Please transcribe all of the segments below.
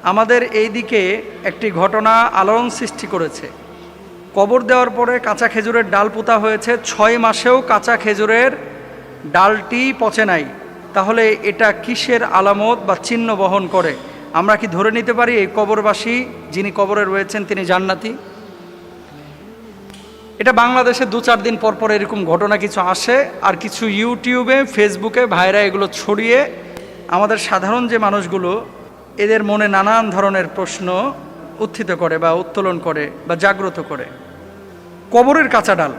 আমাদের এই দিকে একটি ঘটনা আলোড়ন সৃষ্টি করেছে। কবর দেওয়ার পরে কাঁচা খেজুরের ডাল পোঁতা হয়েছে, 6 মাসেও কাঁচা খেজুরের ডালটি পচে নাই। তাহলে এটা কিসের আলামত বা চিহ্ন বহন করে? আমরা কি ধরে নিতে পারি এই কবরবাসী যিনি কবরে রয়েছেন তিনি জান্নাতি? এটা বাংলাদেশে 2-4 দিন পর পর এরকম ঘটনা কিছু আসে, আর কিছু ইউটিউবে ফেসবুকে ভাইরা এগুলো ছড়িয়ে আমাদের সাধারণ যে মানুষগুলো এদের মনে নানান ধরনের প্রশ্ন উত্থিত করে বা উত্তোলন করে বা জাগ্রত করে। কবরের কাঁচা ডাল,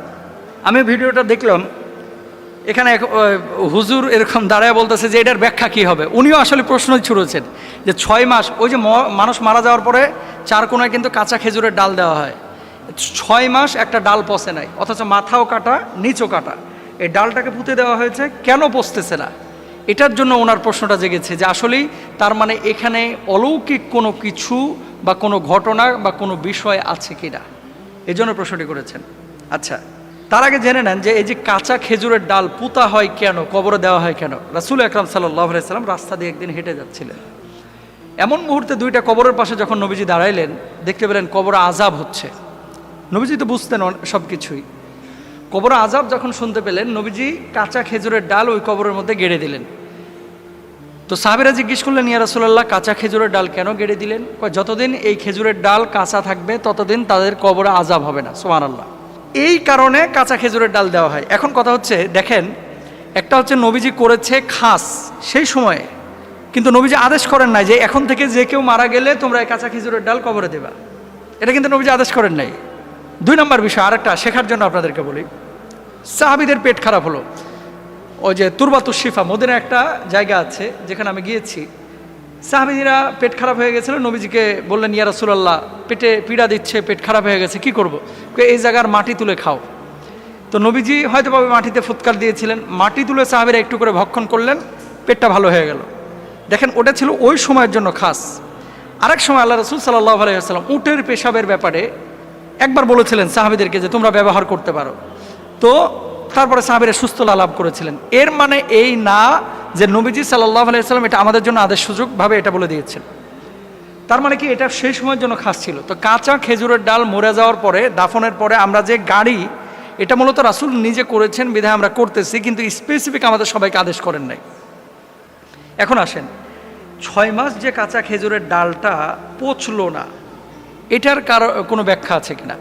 আমি ভিডিওটা দেখলাম, এখানে হুজুর এরকম দাঁড়ায় বলতেছে যে এটার ব্যাখ্যা কী হবে। উনিও আসলে প্রশ্ন ছুড়েছেন যে 6 মাস, ওই যে মানুষ মারা যাওয়ার পরে 4 কোণায় কিন্তু কাঁচা খেজুরের ডাল দেওয়া হয়, 6 মাস একটা ডাল পচে নাই, অথচ মাথাও কাটা নিচও কাটা, এই ডালটাকে পুঁতে দেওয়া হয়েছে, কেন পচতেছে না? এটার জন্য ওনার প্রশ্নটা জেগেছে যে আসলেই তার মানে এখানে অলৌকিক কোনো কিছু বা কোনো ঘটনা বা কোনো বিষয় আছে কিনা, এই জন্য প্রশ্নটি করেছেন। আচ্ছা, তার আগে জেনে নেন যে এই যে কাঁচা খেজুরের ডাল পুঁতা হয় কেন, কবরে দেওয়া হয় কেন। রাসূল আকরাম সাল্লাল্লাহু আলাইহি সাল্লাম রাস্তা দিয়ে একদিন হেঁটে যাচ্ছিলেন, এমন মুহূর্তে 2টা কবরের পাশে যখন নবীজি দাঁড়াইলেন, দেখতে পেলেন কবরে আযাব হচ্ছে। নবীজি তো বুঝতেন সব কিছুই। কবরে আযাব যখন শুনতে পেলেন, নবীজি কাঁচা খেজুরের ডাল ওই কবরের মধ্যে গেড়ে দিলেন। তো সাহাবীরা জিজ্ঞেস করলেন, ইয়া রাসূলুল্লাহ, কাঁচা খেজুরের ডাল কেন গেড়ে দিলেন? যতদিন এই খেজুরের ডাল কাঁচা থাকবে ততদিন তাদের কবরে আযাব হবে না। সুবহানাল্লাহ। এই কারণে কাঁচা খেজুরের ডাল দেওয়া হয়। এখন কথা হচ্ছে, দেখেন, একটা হচ্ছে নবীজি করেছে খাস সেই সময়ে, কিন্তু নবীজি আদেশ করেন নাই যে এখন থেকে যে কেউ মারা গেলে তোমরা এই কাঁচা খেজুরের ডাল কবরে দেবা, এটা কিন্তু নবীজি আদেশ করেন নাই। 2 নম্বর বিষয় আরেকটা শেখার জন্য আপনাদেরকে বলি, সাহাবীদের পেট খারাপ হলো, ওই যে তুরবাতুশ শিফা মদিনায় একটা জায়গা আছে যেখানে আমি গিয়েছি, সাহাবীরা পেট খারাপ হয়ে গেছিল, নবীজিকে বললেন, ইয়া রাসূলুল্লাহ, পেটে পীড়া দিচ্ছে, পেট খারাপ হয়ে গেছে, কি করব? এই জায়গার মাটি তুলে খাও। তো নবীজি হয়তো ভাবে মাটিতে ফুৎকার দিয়েছিলেন, মাটি তুলে সাহাবীরা একটু করে ভক্ষণ করলেন, পেটটা ভালো হয়ে গেল। দেখেন, ওটা ছিল ওই সময়ের জন্য খাস। আরেক সময় আল্লাহ রাসূল সাল্লাল্লাহু আলাইহি ওয়াসাল্লাম উটের পেশাবের ব্যাপারে একবার বলেছিলেন সাহাবীদেরকে যে তোমরা ব্যবহার করতে পারো, তো তারপরে সাহাবীরা সুস্থ লাভ করেছিলেন। এর মানে এই না যে নবীজি সাল্লাল্লাহু আলাইহি ওয়াসাল্লাম এটা আমাদের জন্য আদেশ সুযোগভাবে এটা বলে দিয়েছেন। তার মানে কি এটা সেই সময়ের জন্য খাস ছিল। তো কাঁচা খেজুরের ডাল মরে যাওয়ার পরে, দাফনের পরে আমরা যে গাড়ি, এটা মূলত রাসূল নিজে করেছেন বিধায় আমরা করতেছি, কিন্তু স্পেসিফিক আমাদের সবাইকে আদেশ করেন নাই। এখন আসেন, 6 মাস যে কাঁচা খেজুরের ডালটা পচলো না, এটার কোনো ব্যাখ্যা আছে কিনা?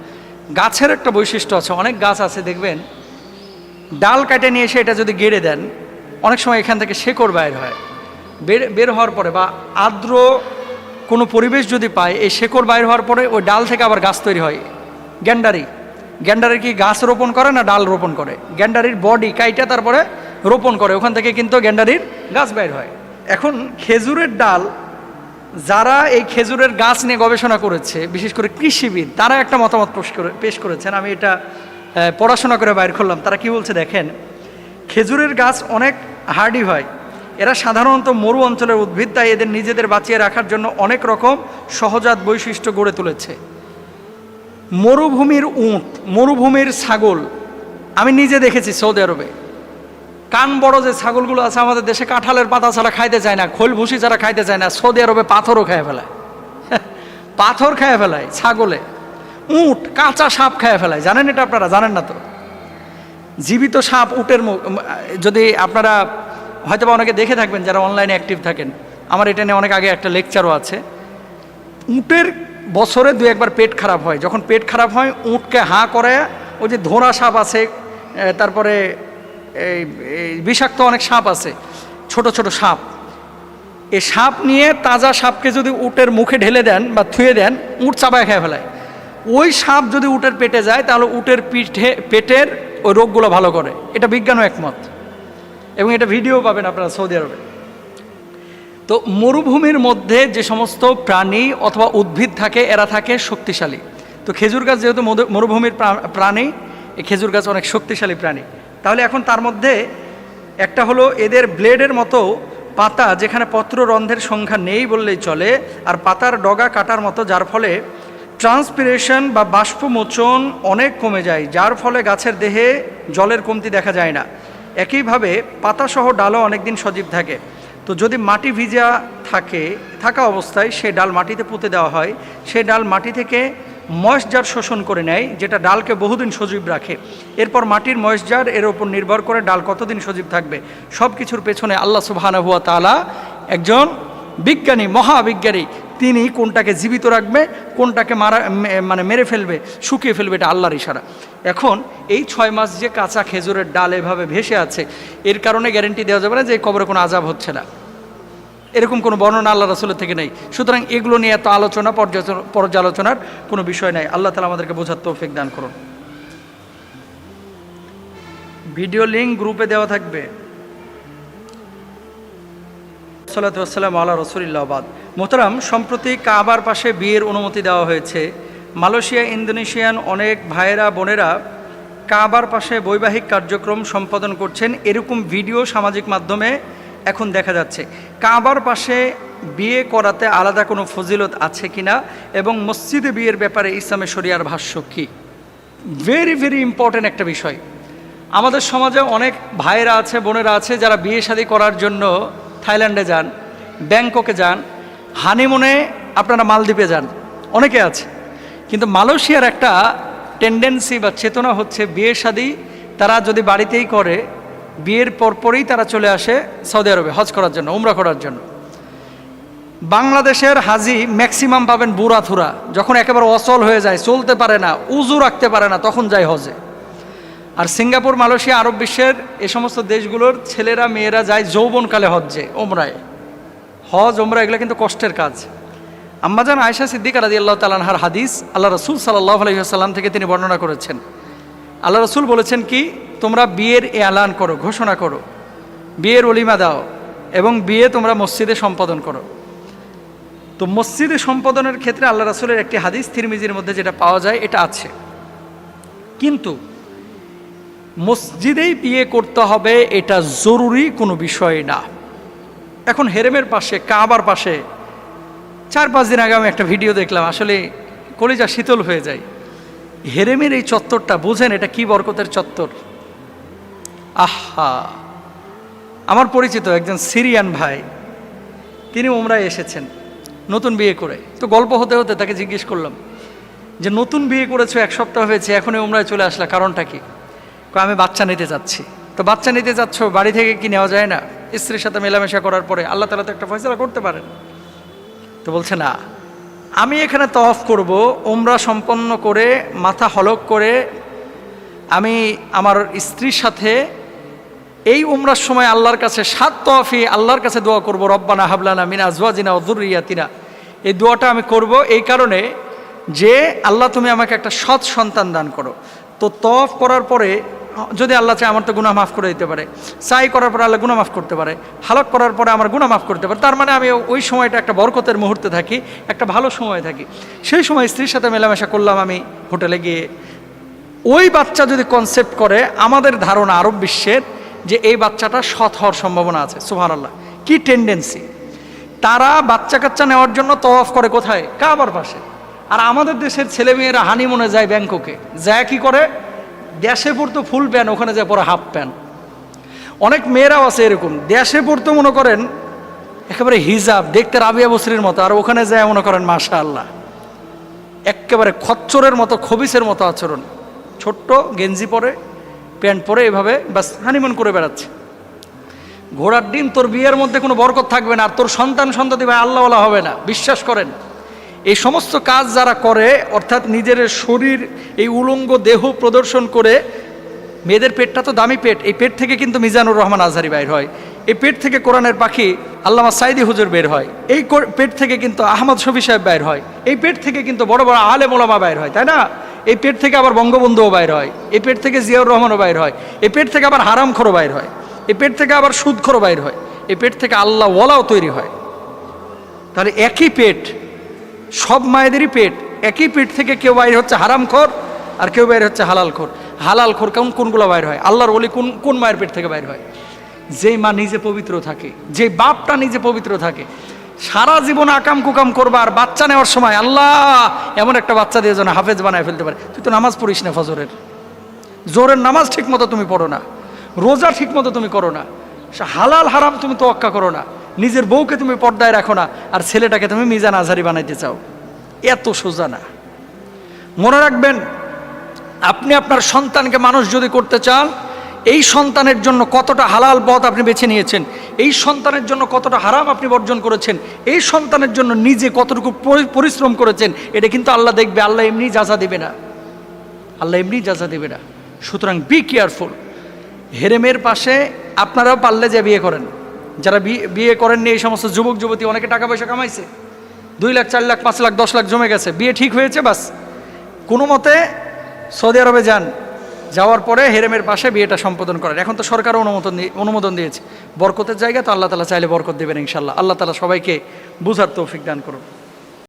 গাছের একটা বৈশিষ্ট্য আছে, অনেক গাছ আছে দেখবেন ডাল কাটে নিয়ে এসে এটা যদি গেড়ে দেন, অনেক সময় এখান থেকে শেকড় বাইর হয়, বের হওয়ার পরে বা আর্দ্র কোনো পরিবেশ যদি পায়, এই শেকড় বাইর হওয়ার পরে ওই ডাল থেকে আবার গাছ তৈরি হয়। গ্যান্ডারি কি গাছ রোপণ করে না ডাল রোপণ করে? গ্যান্ডারির বডি কাইটা তারপরে রোপণ করে, ওখান থেকে কিন্তু গ্যান্ডারির গাছ বাইর হয়। এখন খেজুরের ডাল, যারা এই খেজুরের গাছ নিয়ে গবেষণা করেছে, বিশেষ করে কৃষিবিদ, তারা একটা মতামত পেশ করেছেন, আমি এটা পড়াশোনা করে বাইর করলাম। তারা কি বলছে দেখেন, খেজুরের গাছ অনেক হার্ডি হয়, এরা সাধারণত মরু অঞ্চলের উদ্ভিদ, তাই এদের নিজেদের বাঁচিয়ে রাখার জন্য অনেক রকম সহজাত বৈশিষ্ট্য গড়ে তুলেছে। মরুভূমির উট, মরুভূমির ছাগল, আমি নিজে দেখেছি সৌদি আরবে, কান বড় যে ছাগলগুলো আছে, আমাদের দেশে কাঁঠালের পাতা ছাড়া খাইতে চায় না, খোল ভুসি ছাড়া খাইতে চায় না, সৌদি আরবে পাথরও খেয়ে ফেলায়, পাথর খেয়ে ফেলায় ছাগলে। উট কাঁচা সাপ খেয়ে ফেলায়, জানেন এটা? আপনারা জানেন না তো? জীবিত সাপ উটের যদি আপনারা হয়তো বা অনেকে দেখে থাকবেন যারা অনলাইনে অ্যাক্টিভ থাকেন, আমার এটা নিয়ে অনেক আগে একটা লেকচারও আছে। উটের বছরে 2-1 বার পেট খারাপ হয়, যখন পেট খারাপ হয় উটকে হাঁ করে, ওই যে ধোঁড়া সাপ আছে, তারপরে এই বিষাক্ত অনেক সাপ আছে, ছোট ছোট সাপ, এই সাপ নিয়ে তাজা সাপকে যদি উটের মুখে ঢেলে দেন বা থুয়ে দেন, উট চাবায় খেয়ে ফেলায়। ওই সাপ যদি উটের পেটে যায় তাহলে উটের পেটের ওই রোগগুলো ভালো করে, এটা বিজ্ঞানও একমত, এবং এটা ভিডিও পাবেন আপনারা সৌদি আরবে। তো মরুভূমির মধ্যে যে সমস্ত প্রাণী অথবা উদ্ভিদ থাকে, এরা থাকে শক্তিশালী। তো খেজুর গাছ যেহেতু মরুভূমির প্রাণী, এই খেজুর গাছ অনেক শক্তিশালী প্রাণী। তাহলে এখন তার মধ্যে একটা হলো এদের ব্লেডের মতো পাতা, যেখানে পত্ররন্ধ্রের সংখ্যা নেই বললেই চলে, আর পাতার ডগা কাটার মতো, যার ফলে ট্রান্সপিরেশন বা বাষ্পমোচন অনেক কমে যায়, যার ফলে গাছের দেহে জলের কমতি দেখা যায় না। একইভাবে পাতাসহ ডালও অনেকদিন সজীব থাকে। তো যদি মাটি ভিজা থাকা অবস্থায় সেই ডাল মাটিতে পুঁতে দেওয়া হয়। সেই ডাল মাটি থেকে ময়েশ্চার শোষণ করে নেয়, যেটা ডালকে বহুদিন সজীব রাখে। এরপর মাটির ময়েশ্চার এর উপর নির্ভর করে ডাল কতদিন সজীব থাকবে। সব কিছুর পেছনে আল্লাহ সুবহানাহু ওয়া তাআলা একজন বিজ্ঞানী, মহাবিজ্ঞানী, তিনি কোনটাকে জীবিত রাখবে, কোনটাকে মেরে ফেলবে, শুকিয়ে ফেলবে, এটা আল্লাহর ইশারা। এখন এই 6 মাস যে কাঁচা খেজুরের ডাল এভাবে ভেসে আছে, এর কারণে গ্যারেন্টি দেওয়া যাবে না যে কবরে কোনো আযাব হচ্ছে না, এরকম কোনো বর্ণনা আল্লাহ রাসূলের থেকে নেই। সুতরাং এগুলো নিয়ে এত আলোচনা, পর্যালোচনার কোনো বিষয় নাই। আল্লাহ তাআলা আমাদেরকে বোঝার তৌফিক দান করুন। ভিডিও লিঙ্ক গ্রুপে দেওয়া থাকবে। সাল্লাতু ওয়াসসালামু আলা রাসূলিল্লাহ বাদ। মোহতারাম, সম্প্রতি কাবার পাশে বিয়ের অনুমতি দেওয়া হয়েছে। মালয়েশিয়া, ইন্দোনেশিয়ান অনেক ভাইয়েরা বোনেরা কাবার পাশে বৈবাহিক কার্যক্রম সম্পাদন করছেন, এরকম ভিডিও সামাজিক মাধ্যমে এখন দেখা যাচ্ছে। কাবার পাশে বিয়ে করাতে আলাদা কোনো ফজিলত আছে কিনা এবং মসজিদে বিয়ের ব্যাপারে ইসলামে শরিয়ার ভাষ্য কী? ভেরি ভেরি ইম্পর্ট্যান্ট একটা বিষয়। আমাদের সমাজে অনেক ভাইয়েরা আছে, বোনেরা আছে, যারা বিয়ে শাদী করার জন্য থাইল্যান্ডে যান, ব্যাংককে যান, হানিমুনে আপনারা মালদ্বীপে যান, অনেকে আছে। কিন্তু মালয়েশিয়ার একটা টেন্ডেন্সি বা চেতনা হচ্ছে, বিয়ে শাদী তারা যদি বাড়িতেই করে, বিয়ের পরপরই তারা চলে আসে সৌদি আরবে হজ করার জন্য, উমরা করার জন্য। বাংলাদেশের হাজি ম্যাক্সিমাম পাবেন বুড়াথুরা, যখন একেবারে অচল হয়ে যায়, চলতে পারে না, উজু রাখতে পারে না, তখন যায় হজে। আর সিঙ্গাপুর, মালয়েশিয়া, আরব বিশ্বের এ সমস্ত দেশগুলোর ছেলেরা মেয়েরা যায় যৌবনকালে হজ্জে, ওমরায়। হজ ওমরা এগুলো কিন্তু কষ্টের কাজ। আম্মাজান আয়েশা সিদ্দিকা রাদিয়াল্লাহু তাআলা আনহার হাদিস আল্লাহ রাসূল সাল্লাল্লাহু আলাইহি ওয়াসাল্লাম থেকে তিনি বর্ণনা করেছেন। আল্লাহ রাসূল বলেছেন কি, তোমরা বিয়ের এলান করো, ঘোষণা করো, বিয়ের ওলিমা দাও এবং বিয়ে তোমরা মসজিদে সম্পাদন করো। তো মসজিদে সম্পাদনের ক্ষেত্রে আল্লাহ রাসূলের একটি হাদিস তিরমিজির মধ্যে যেটা পাওয়া যায়, এটা আছে। কিন্তু মসজিদেই বিয়ে করতে হবে এটা জরুরি কোনো বিষয় না। এখন হেরেমের পাশে, কাবার পাশে 4-5 দিন আগে আমি একটা ভিডিও দেখলাম, আসলে কলিজা শীতল হয়ে যায়। হেরেমের এই চত্বরটা বুঝেন, এটা কি বরকতের চত্বর। আহা, আমার পরিচিত একজন সিরিয়ান ভাই, তিনি উমরায় এসেছেন নতুন বিয়ে করে। তো গল্প হতে হতে তাকে জিজ্ঞেস করলাম যে, নতুন বিয়ে করেছো, 1 সপ্তাহ হয়েছে, এখনই উমরায় চলে আসলা, কারণটা কি? আমি বাচ্চা নিতে যাচ্ছি। তো বাচ্চা নিতে যাচ্ছ, বাড়ি থেকে কি নেওয়া যায় না? স্ত্রীর সাথে মেলামেশা করার পরে আল্লাহ তাআলা তো একটা ফয়সালা করতে পারেন। তো বলছে, না, আমি এখানে তওয়াফ করব, উমরা সম্পন্ন করে মাথা হলক করে আমি আমার স্ত্রীর সাথে এই উমরার সময় আল্লাহর কাছে 7 তওয়াফি আল্লাহর কাছে দোয়া করব, রব্বানা হাবলানা মিন আজওয়াজিনা ওয়া যুররিয়াতিনা। এই দোয়াটা আমি করব এই কারণে যে, আল্লাহ তুমি আমাকে একটা সৎ সন্তান দান করো। তো তওয়াফ করার পরে যদি আল্লাহ চায় আমার তো গুনাহ মাফ করে দিতে পারে, সাই করার পরে আল্লাহ গুনাহ মাফ করতে পারে, হালক করার পরে আমার গুনাহ মাফ করতে পারে। তার মানে আমি ওই সময়টা একটা বরকতের মুহূর্তে থাকি, একটা ভালো সময় থাকি। সেই সময় স্ত্রীর সাথে মেলামেশা করলাম আমি হোটেলে গিয়ে। ওই বাচ্চা যদি কনসেপ্ট করে, আমাদের ধারণা আরব বিশ্বের যে এই বাচ্চাটা সৎ হওয়ার সম্ভাবনা আছে। সুবহানাল্লাহ, কি টেন্ডেন্সি! তারা বাচ্চা কাচ্চা নেওয়ার জন্য তওয়াফ করে কোথায়? কাবার পাশে। আর আমাদের দেশের ছেলেমেয়েরা হানিমুনে যায় ব্যাংককে, যায় কি করে? দেশে পড়তো ফুল প্যান্ট, ওখানে যায় পরে হাফ প্যান্ট। অনেক মেয়েরাও আছে এরকম, দেশে পড়তো মনে করেন একেবারে হিজাব, দেখতে রাবিয়া বসরির মতো, আর ওখানে যায় মনে করেন মাশাআল্লাহ একেবারে খচ্চরের মতো, খবিসের মতো আচরণ, ছোট্ট গেঞ্জি পরে, প্যান্ট পরে, এভাবে বাস হানিমুন করে বেড়াচ্ছে। ঘোড়ার ডিম, তোর বিয়ের মধ্যে কোনো বরকত থাকবে না, আর তোর সন্তান সন্ততি ভাই আল্লাহওয়ালা হবে না, বিশ্বাস করেন। এই সমস্ত কাজ যারা করে, অর্থাৎ নিজের শরীর, এই উলঙ্গ দেহ প্রদর্শন করে, মেয়েদের পেটটা তো দামি পেট, এই পেট থেকে কিন্তু মিজানুর রহমান আজহারি বাইর হয়, এই পেট থেকে কোরআনের পাখি আল্লামা সাইদি হুজুর বের হয়, এই পেট থেকে কিন্তু আহমদ শফি সাহেব বাইর হয়, এই পেট থেকে কিন্তু বড় বড় আলেম ওলামা বাইর হয়, তাই না? এই পেট থেকে আবার বঙ্গবন্ধুও বাইর হয়, এই পেট থেকে জিয়াউর রহমানও বাইর হয়, এই পেট থেকে আবার হারামখোরও বাইর হয়, এই পেট থেকে আবার সুদখোরও বাইর হয়, এই পেট থেকে আল্লাহ ওয়ালাও তৈরি হয়। তাহলে একই পেট, সব মায়েদেরই পেট, একই পেট থেকে কেউ বাইর হচ্ছে হারামখোর আর কেউ বাইর হচ্ছে হালালখোর। হালালখোর কোনগুলো বাইর হয়? আল্লাহর ওলি কোন মায়ের পেট থেকে বাইর হয়? যেই মা নিজে পবিত্র থাকে, যে বাপটা নিজে পবিত্র থাকে। সারা জীবন আকাম কুকাম করবা, আর বাচ্চা নেওয়ার সময় আল্লাহ এমন একটা বাচ্চা দিয়ে যেন হাফেজ বানায় ফেলতে পারে। তুই তো নামাজ পড়িস না, ফজরের জোরের নামাজ ঠিক মতো তুমি পড়ো না, রোজা ঠিক মতো তুমি করো না, হালাল হারাম তুমি তোয়াক্কা করো না, নিজের বউকে তুমি পর্দায় রাখো না, আর ছেলেটাকে তুমি মিজান আজহারি বানাইতে চাও। এত সোজা না। মনে রাখবেন, আপনি আপনার সন্তানকে মানুষ যদি করতে চান, এই সন্তানের জন্য কতটা হালাল পথ আপনি বেছে নিয়েছেন, এই সন্তানের জন্য কতটা হারাম আপনি বর্জন করেছেন, এই সন্তানের জন্য নিজে কতটুকু পরিশ্রম করেছেন, এটা কিন্তু আল্লাহ দেখবে। আল্লাহ এমনি যাজা দেবে না, আল্লাহ এমনি যাজা দেবে না। সুতরাং বি কেয়ারফুল। হেরেমের পাশে আপনারাও পারলে যে বিয়ে করেন, যারা বিয়ে করেননি এই সমস্ত যুবক যুবতী, অনেকে টাকা পয়সা কামাইছে, 2 লাখ 4 লাখ 5 লাখ 10 লাখ জমে গেছে, বিয়ে ঠিক হয়েছে, বাস কোনো মতে সৌদি আরবে যান, যাওয়ার পরে হেরেমের পাশে বিয়েটা সম্পাদন করেন। এখন তো সরকার অনুমোদন দিয়েছে, বরকতের জায়গা তো, আল্লাহ তাআলা চাইলে বরকত দেবেন ইনশাআল্লাহ। আল্লাহ তাআলা সবাইকে বুঝার তৌফিক দান করুন।